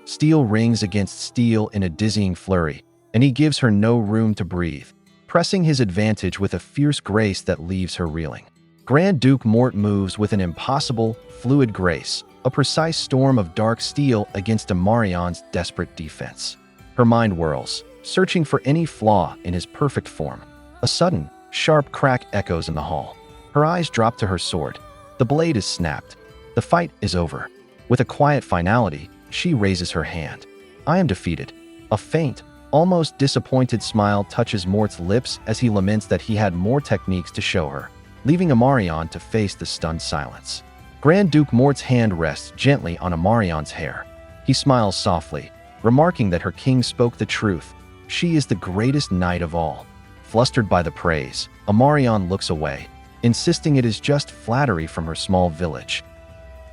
Steel rings against steel in a dizzying flurry, and he gives her no room to breathe, pressing his advantage with a fierce grace that leaves her reeling. Grand Duke Mort moves with an impossible, fluid grace, a precise storm of dark steel against Amarion's desperate defense. Her mind whirls, searching for any flaw in his perfect form. A sudden, sharp crack echoes in the hall. Her eyes drop to her sword. The blade is snapped. The fight is over. With a quiet finality, she raises her hand. "I am defeated." A faint, almost disappointed smile touches Mort's lips as he laments that he had more techniques to show her, leaving Amarion to face the stunned silence. Grand Duke Mort's hand rests gently on Amarion's hair. He smiles softly, remarking that her king spoke the truth. She is the greatest knight of all. Flustered by the praise, Amarion looks away, insisting it is just flattery from her small village.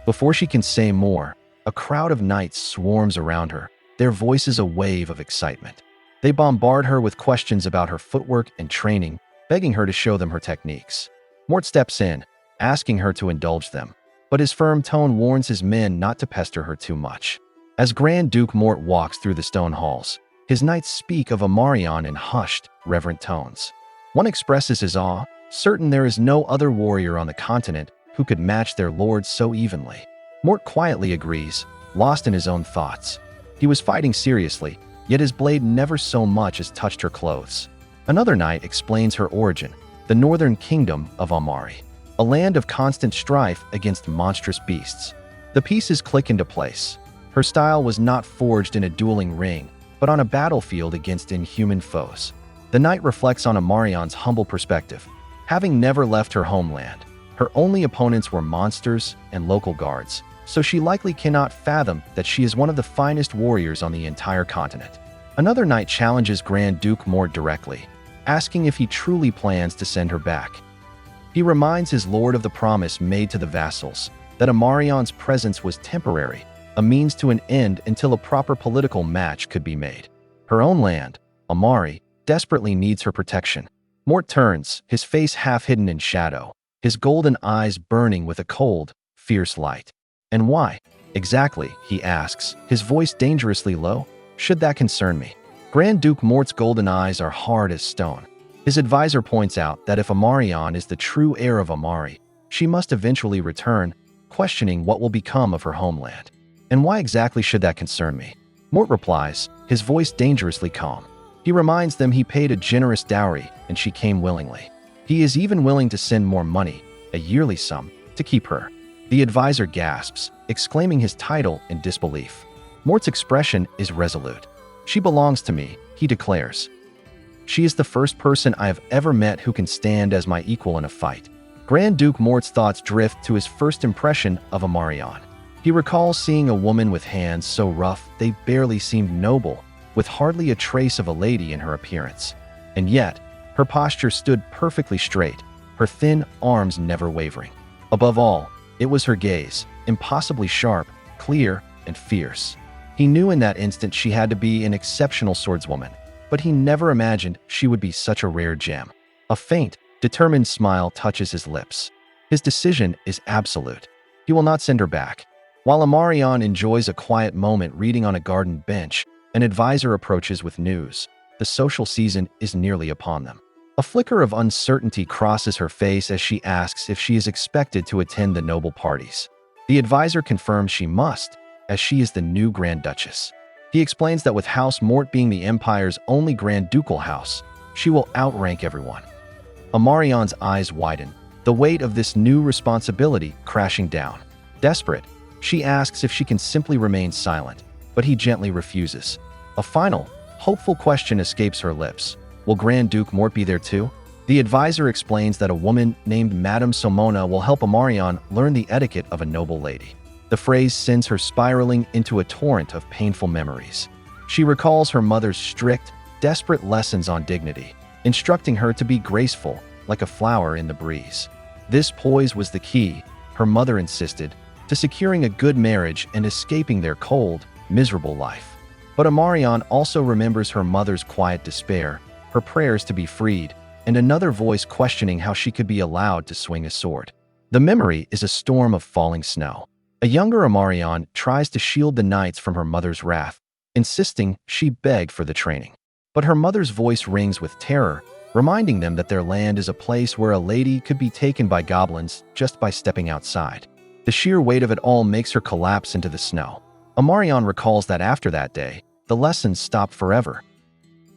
Before she can say more, a crowd of knights swarms around her, their voices a wave of excitement. They bombard her with questions about her footwork and training, begging her to show them her techniques. Mort steps in, asking her to indulge them, but his firm tone warns his men not to pester her too much. As Grand Duke Mort walks through the stone halls, his knights speak of Amarion in hushed, reverent tones. One expresses his awe, certain there is no other warrior on the continent who could match their lord so evenly. Mort quietly agrees, lost in his own thoughts. He was fighting seriously, yet his blade never so much as touched her clothes. Another knight explains her origin, the northern kingdom of Amari, a land of constant strife against monstrous beasts. The pieces click into place. Her style was not forged in a dueling ring, but on a battlefield against inhuman foes. The knight reflects on Amarion's humble perspective. Having never left her homeland, her only opponents were monsters and local guards, so she likely cannot fathom that she is one of the finest warriors on the entire continent. Another knight challenges Grand Duke Mort directly, asking if he truly plans to send her back. He reminds his lord of the promise made to the vassals, that Amarion's presence was temporary, a means to an end until a proper political match could be made. Her own land, Amari, desperately needs her protection. Mort turns, his face half hidden in shadow, his golden eyes burning with a cold, fierce light. And why? Exactly, he asks, his voice dangerously low. Should that concern me? Grand Duke Mort's golden eyes are hard as stone. His advisor points out that if Amarion is the true heir of Amari, she must eventually return, questioning what will become of her homeland. And why exactly should that concern me? Mort replies, his voice dangerously calm. He reminds them he paid a generous dowry and she came willingly. He is even willing to send more money, a yearly sum, to keep her. The advisor gasps, exclaiming his title in disbelief. Mort's expression is resolute. She belongs to me, he declares. She is the first person I have ever met who can stand as my equal in a fight. Grand Duke Mort's thoughts drift to his first impression of Amarion. He recalls seeing a woman with hands so rough they barely seemed noble, with hardly a trace of a lady in her appearance. And yet, her posture stood perfectly straight, her thin arms never wavering. Above all, it was her gaze, impossibly sharp, clear, and fierce. He knew in that instant she had to be an exceptional swordswoman, but he never imagined she would be such a rare gem. A faint, determined smile touches his lips. His decision is absolute. He will not send her back. While Amarion enjoys a quiet moment reading on a garden bench, an advisor approaches with news. The social season is nearly upon them. A flicker of uncertainty crosses her face as she asks if she is expected to attend the noble parties. The advisor confirms she must, as she is the new Grand Duchess. He explains that with House Mort being the Empire's only Grand Ducal house, she will outrank everyone. Amarion's eyes widen, the weight of this new responsibility crashing down. Desperate, she asks if she can simply remain silent, but he gently refuses. A final, hopeful question escapes her lips. Will Grand Duke Mort be there too? The advisor explains that a woman named Madame Somona will help Amarion learn the etiquette of a noble lady. The phrase sends her spiraling into a torrent of painful memories. She recalls her mother's strict, desperate lessons on dignity, instructing her to be graceful, like a flower in the breeze. This poise was the key, her mother insisted, to securing a good marriage and escaping their cold, miserable life. But Amarion also remembers her mother's quiet despair, her prayers to be freed, and another voice questioning how she could be allowed to swing a sword. The memory is a storm of falling snow. A younger Amarion tries to shield the knights from her mother's wrath, insisting she beg for the training. But her mother's voice rings with terror, reminding them that their land is a place where a lady could be taken by goblins just by stepping outside. The sheer weight of it all makes her collapse into the snow. Amarion recalls that after that day, the lessons stopped forever.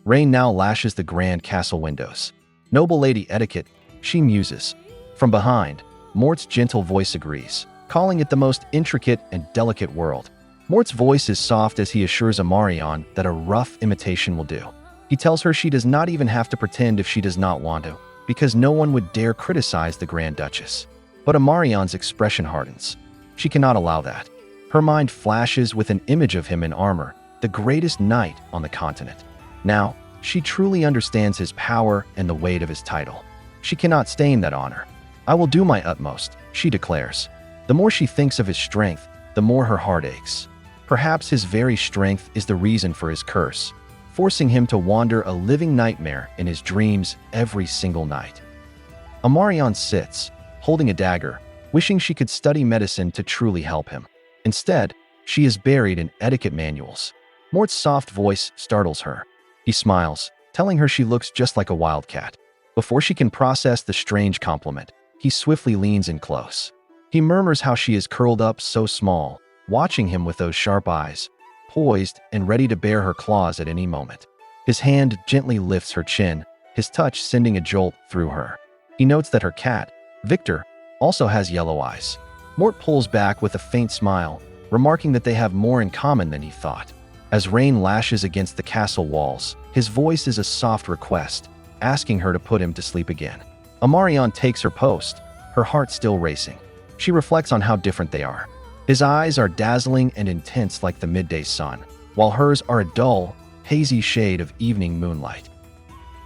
Rain now lashes the grand castle windows. Noble lady etiquette, she muses. From behind, Mort's gentle voice agrees, calling it the most intricate and delicate world. Mort's voice is soft as he assures Amarion that a rough imitation will do. He tells her she does not even have to pretend if she does not want to, because no one would dare criticize the Grand Duchess. But Amarion's expression hardens. She cannot allow that. Her mind flashes with an image of him in armor, the greatest knight on the continent. Now, she truly understands his power and the weight of his title. She cannot stain that honor. "I will do my utmost," she declares. The more she thinks of his strength, the more her heart aches. Perhaps his very strength is the reason for his curse, forcing him to wander a living nightmare in his dreams every single night. Amarion sits, holding a dagger, wishing she could study medicine to truly help him. Instead, she is buried in etiquette manuals. Mort's soft voice startles her. He smiles, telling her she looks just like a wildcat. Before she can process the strange compliment, he swiftly leans in close. He murmurs how she is curled up so small, watching him with those sharp eyes, poised and ready to bare her claws at any moment. His hand gently lifts her chin, his touch sending a jolt through her. He notes that her cat, Victor, also has yellow eyes. Mort pulls back with a faint smile, remarking that they have more in common than he thought. As rain lashes against the castle walls, his voice is a soft request, asking her to put him to sleep again. Amarion takes her post, her heart still racing. She reflects on how different they are. His eyes are dazzling and intense like the midday sun, while hers are a dull, hazy shade of evening moonlight.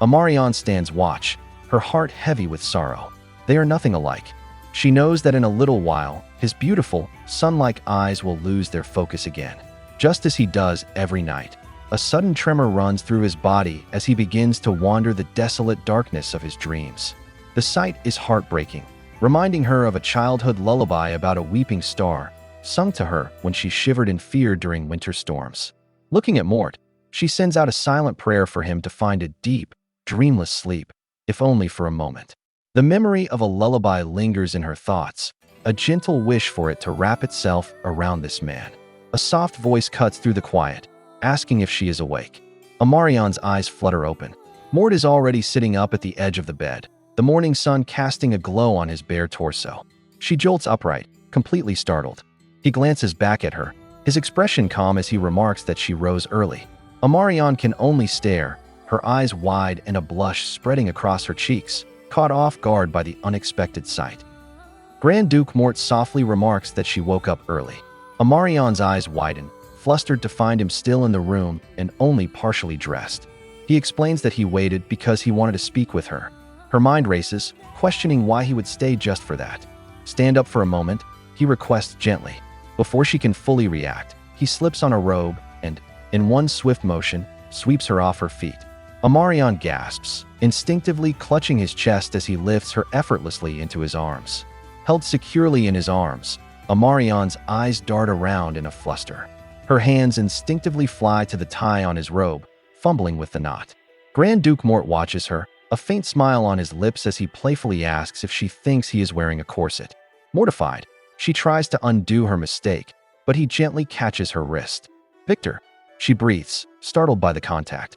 Amarion stands watch, her heart heavy with sorrow. They are nothing alike. She knows that in a little while, his beautiful, sun-like eyes will lose their focus again, just as he does every night. A sudden tremor runs through his body as he begins to wander the desolate darkness of his dreams. The sight is heartbreaking, reminding her of a childhood lullaby about a weeping star, sung to her when she shivered in fear during winter storms. Looking at Mort, she sends out a silent prayer for him to find a deep, dreamless sleep, if only for a moment. The memory of a lullaby lingers in her thoughts, a gentle wish for it to wrap itself around this man. A soft voice cuts through the quiet, asking if she is awake. Amarion's eyes flutter open. Mort is already sitting up at the edge of the bed, the morning sun casting a glow on his bare torso. She jolts upright, completely startled. He glances back at her, his expression calm as he remarks that she rose early. Amarion can only stare, her eyes wide and a blush spreading across her cheeks, caught off guard by the unexpected sight. Grand Duke Mort softly remarks that she woke up early. Amarion's eyes widen, flustered to find him still in the room and only partially dressed. He explains that he waited because he wanted to speak with her. Her mind races, questioning why he would stay just for that. "Stand up for a moment," he requests gently. Before she can fully react, he slips on a robe and, in one swift motion, sweeps her off her feet. Amarion gasps, instinctively clutching his chest as he lifts her effortlessly into his arms. Held securely in his arms, Amarion's eyes dart around in a fluster. Her hands instinctively fly to the tie on his robe, fumbling with the knot. Grand Duke Mort watches her, a faint smile on his lips as he playfully asks if she thinks he is wearing a corset. Mortified, she tries to undo her mistake, but he gently catches her wrist. "Victor," she breathes, startled by the contact.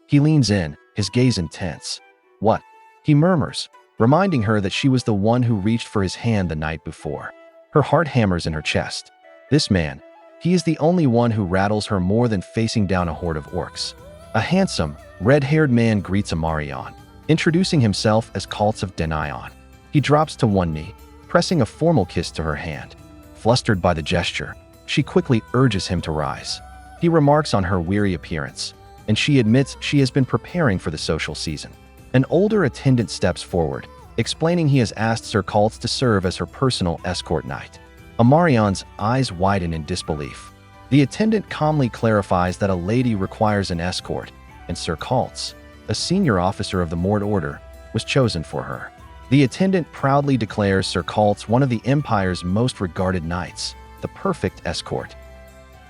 He leans in, his gaze intense. "What?" he murmurs, reminding her that she was the one who reached for his hand the night before. Her heart hammers in her chest. This man, he is the only one who rattles her more than facing down a horde of orcs. A handsome, red-haired man greets Amarion, introducing himself as Cults of Denion. He drops to one knee, pressing a formal kiss to her hand. Flustered by the gesture, she quickly urges him to rise. He remarks on her weary appearance, and she admits she has been preparing for the social season. An older attendant steps forward, explaining he has asked Sir Cults to serve as her personal escort knight. Amarion's eyes widen in disbelief. The attendant calmly clarifies that a lady requires an escort, and Sir Cults, a senior officer of the Mort Order, was chosen for her. The attendant proudly declares Sir Cults one of the Empire's most regarded knights, the perfect escort.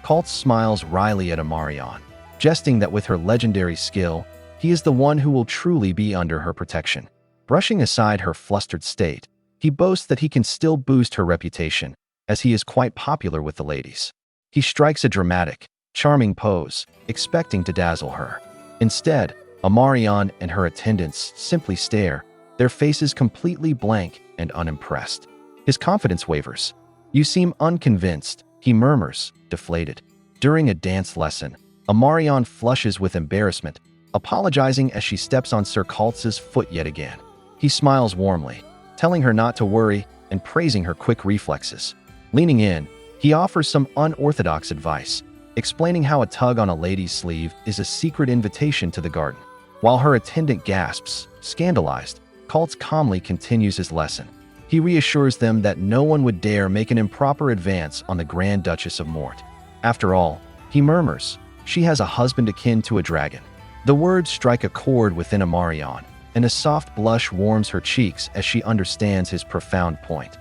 Cults smiles wryly at Amarion, jesting that with her legendary skill, he is the one who will truly be under her protection. Brushing aside her flustered state, he boasts that he can still boost her reputation, as he is quite popular with the ladies. He strikes a dramatic, charming pose, expecting to dazzle her. Instead, Amarion and her attendants simply stare, their faces completely blank and unimpressed. His confidence wavers. "You seem unconvinced," he murmurs, deflated. During a dance lesson, Amarion flushes with embarrassment, apologizing as she steps on Sir Cults' foot yet again. He smiles warmly, telling her not to worry and praising her quick reflexes. Leaning in, He offers some unorthodox advice, explaining how a tug on a lady's sleeve is a secret invitation to the garden. While her attendant gasps, scandalized, Kaltz calmly continues his lesson. He reassures them that no one would dare make an improper advance on the Grand Duchess of Mort. After all, he murmurs, she has a husband akin to a dragon. The words strike a chord within Amarion, and a soft blush warms her cheeks as she understands his profound point.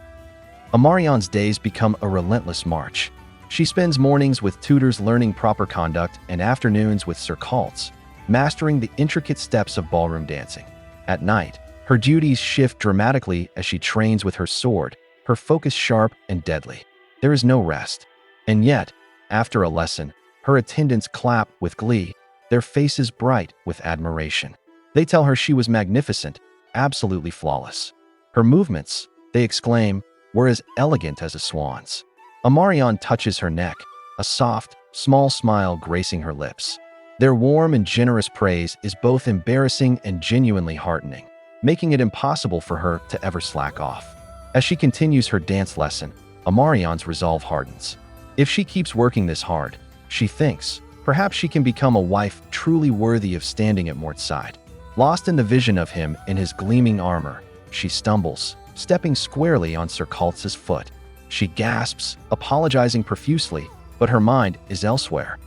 Amarion's days become a relentless march. She spends mornings with tutors learning proper conduct and afternoons with Sir Kaltz, mastering the intricate steps of ballroom dancing. At night, her duties shift dramatically as she trains with her sword, her focus sharp and deadly. There is no rest. And yet, after a lesson, her attendants clap with glee, their faces bright with admiration. They tell her she was magnificent, absolutely flawless. Her movements, they exclaim, were as elegant as a swan's. Amarion touches her neck, a soft, small smile gracing her lips. Their warm and generous praise is both embarrassing and genuinely heartening, making it impossible for her to ever slack off. As she continues her dance lesson, Amarion's resolve hardens. If she keeps working this hard, she thinks, perhaps she can become a wife truly worthy of standing at Mort's side. Lost in the vision of him in his gleaming armor, she stumbles, stepping squarely on Sir Kaltz's foot. She gasps, apologizing profusely, but her mind is elsewhere.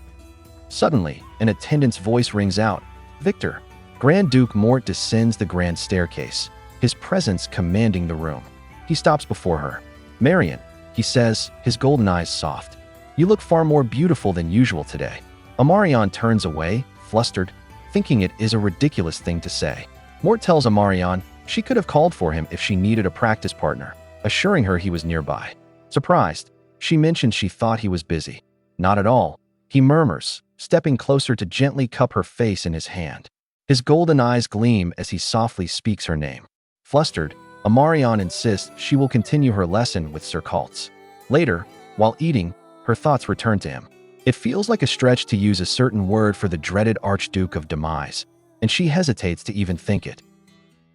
Suddenly, an attendant's voice rings out, "Victor." Grand Duke Mort descends the grand staircase, his presence commanding the room. He stops before her. "Marion," he says, his golden eyes soft. "You look far more beautiful than usual today." Amarion turns away, flustered, thinking it is a ridiculous thing to say. Mort tells Amarion she could have called for him if she needed a practice partner, assuring her he was nearby. Surprised, she mentions she thought he was busy. "Not at all," he murmurs, stepping closer to gently cup her face in his hand. His golden eyes gleam as he softly speaks her name. Flustered, Amarion insists she will continue her lesson with Sir Kaltz. Later, while eating, her thoughts return to him. It feels like a stretch to use a certain word for the dreaded Archduke of Demise, and she hesitates to even think it.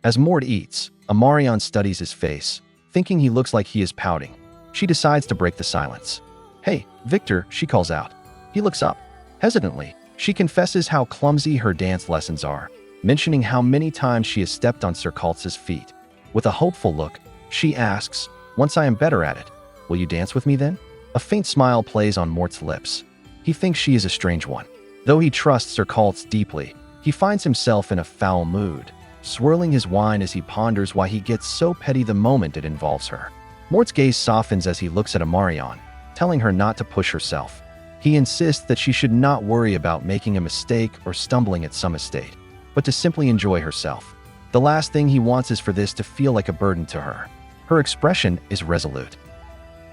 As Mort eats, Amarion studies his face, thinking he looks like he is pouting. She decides to break the silence. "Hey, Victor," she calls out. He looks up. Hesitantly, she confesses how clumsy her dance lessons are, mentioning how many times she has stepped on Sir Kaltz's feet. With a hopeful look, she asks, "Once I am better at it, will you dance with me then?" A faint smile plays on Mort's lips. He thinks she is a strange one. Though he trusts Sir Kaltz deeply, he finds himself in a foul mood, swirling his wine as he ponders why he gets so petty the moment it involves her. Mort's gaze softens as he looks at Amarion, telling her not to push herself. He insists that she should not worry about making a mistake or stumbling at some mistake, but to simply enjoy herself. The last thing he wants is for this to feel like a burden to her. Her expression is resolute.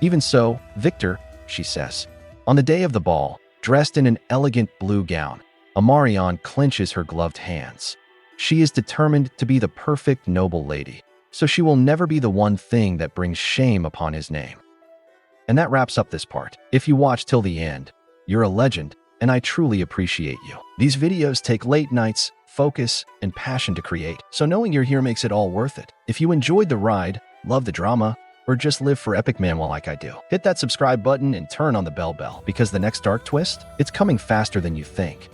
"Even so, Victor," she says. On the day of the ball, dressed in an elegant blue gown, Amarion clenches her gloved hands. She is determined to be the perfect noble lady, so she will never be the one thing that brings shame upon his name. And that wraps up this part. If you watch till the end, you're a legend, and I truly appreciate you. These videos take late nights, focus, and passion to create, so knowing you're here makes it all worth it. If you enjoyed the ride, love the drama, or just live for epic manhwa like I do, hit that subscribe button and turn on the bell because the next dark twist, it's coming faster than you think.